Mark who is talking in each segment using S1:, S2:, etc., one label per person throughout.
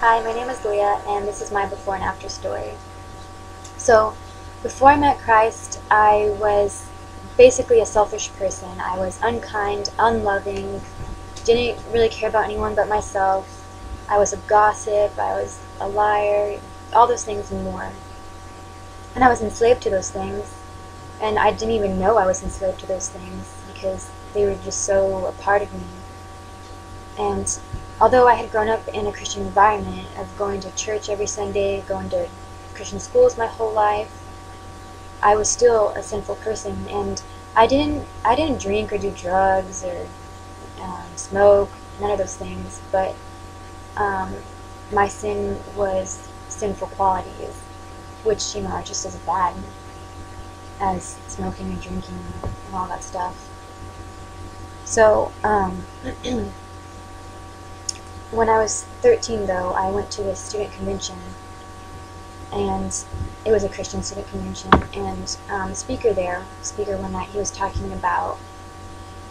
S1: Hi, my name is Leah, and this is my before and after story. So, before I met Christ, I was basically a selfish person. I was unkind, unloving, didn't really care about anyone but myself. I was a gossip, I was a liar, all those things and more. And I was enslaved to those things, and I didn't even know I was enslaved to those things because they were just so a part of me. And although I had grown up in a Christian environment of going to church every Sunday, going to Christian schools my whole life, I was still a sinful person, and I didn't drink or do drugs or smoke, none of those things. But my sin was sinful qualities, which are just as bad as smoking and drinking and all that stuff. So when I was 13, though, I went to a student convention, and it was a Christian student convention, and the speaker one night, he was talking about,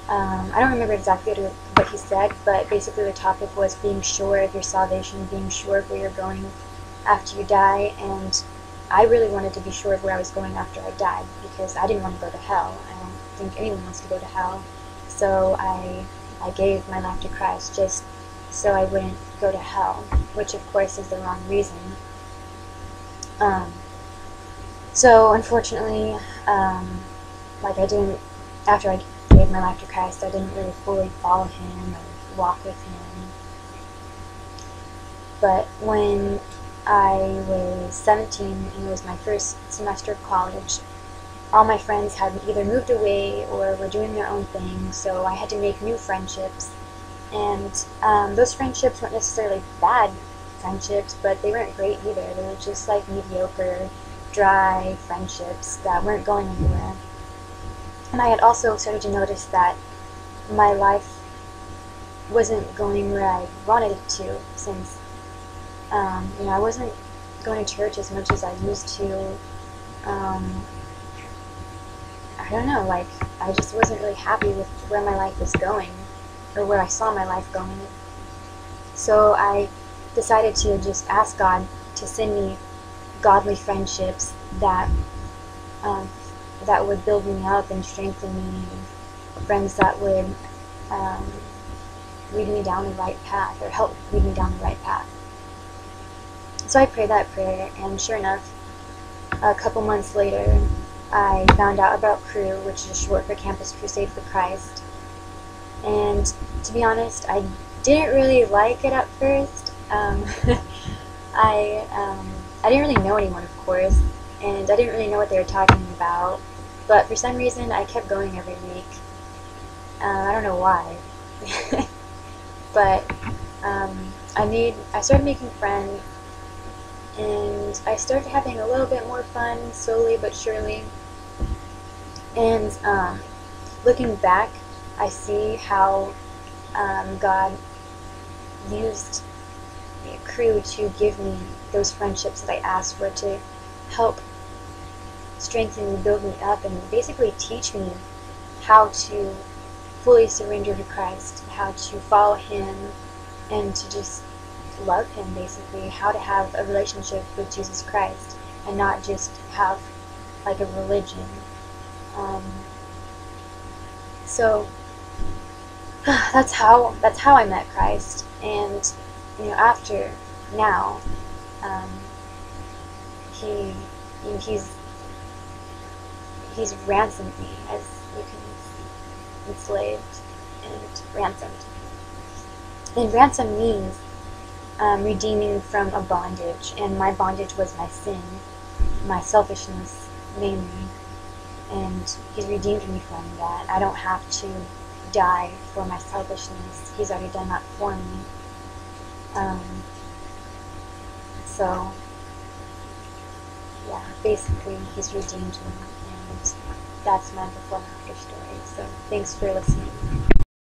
S1: I don't remember exactly what he said, but basically the topic was being sure of your salvation, being sure of where you're going after you die, and I really wanted to be sure of where I was going after I died, because I didn't want to go to hell. I don't think anyone wants to go to hell, so I gave my life to Christ just so I wouldn't go to hell, which of course is the wrong reason. So unfortunately, after I gave my life to Christ, I didn't really fully follow Him or walk with Him. But when I was 17 and it was my first semester of college, all my friends had either moved away or were doing their own thing, so I had to make new friendships. And those friendships weren't necessarily bad friendships, but they weren't great either. They were just like mediocre, dry friendships that weren't going anywhere. And I had also started to notice that my life wasn't going where I wanted it to, since I wasn't going to church as much as I used to. I don't know, I just wasn't really happy with where my life was going, or where I saw my life going. So I decided to just ask God to send me godly friendships that would build me up and strengthen me, and friends that would lead me down the right path, or help lead me down the right path. So I prayed that prayer, and sure enough, a couple months later, I found out about CRU, which is short for Campus Crusade for Christ. And to be honest, I didn't really like it at first. I didn't really know anyone, of course, and I didn't really know what they were talking about. But for some reason, I kept going every week. I don't know why. But I started making friends, and I started having a little bit more fun, slowly but surely. And looking back, I see how God used CRU to give me those friendships that I asked for, to help strengthen me, build me up, and basically teach me how to fully surrender to Christ, how to follow Him, and to just love Him, basically, how to have a relationship with Jesus Christ, and not just have like a religion. So that's how I met Christ. And after now, he's ransomed me, as you can see, enslaved and ransomed. And ransom means redeeming from a bondage, and my bondage was my sin, my selfishness mainly, and He's redeemed me from that. I don't have to die for my selfishness. He's already done that for me. So yeah, basically He's redeemed me, and that's my before and after story. So thanks for listening.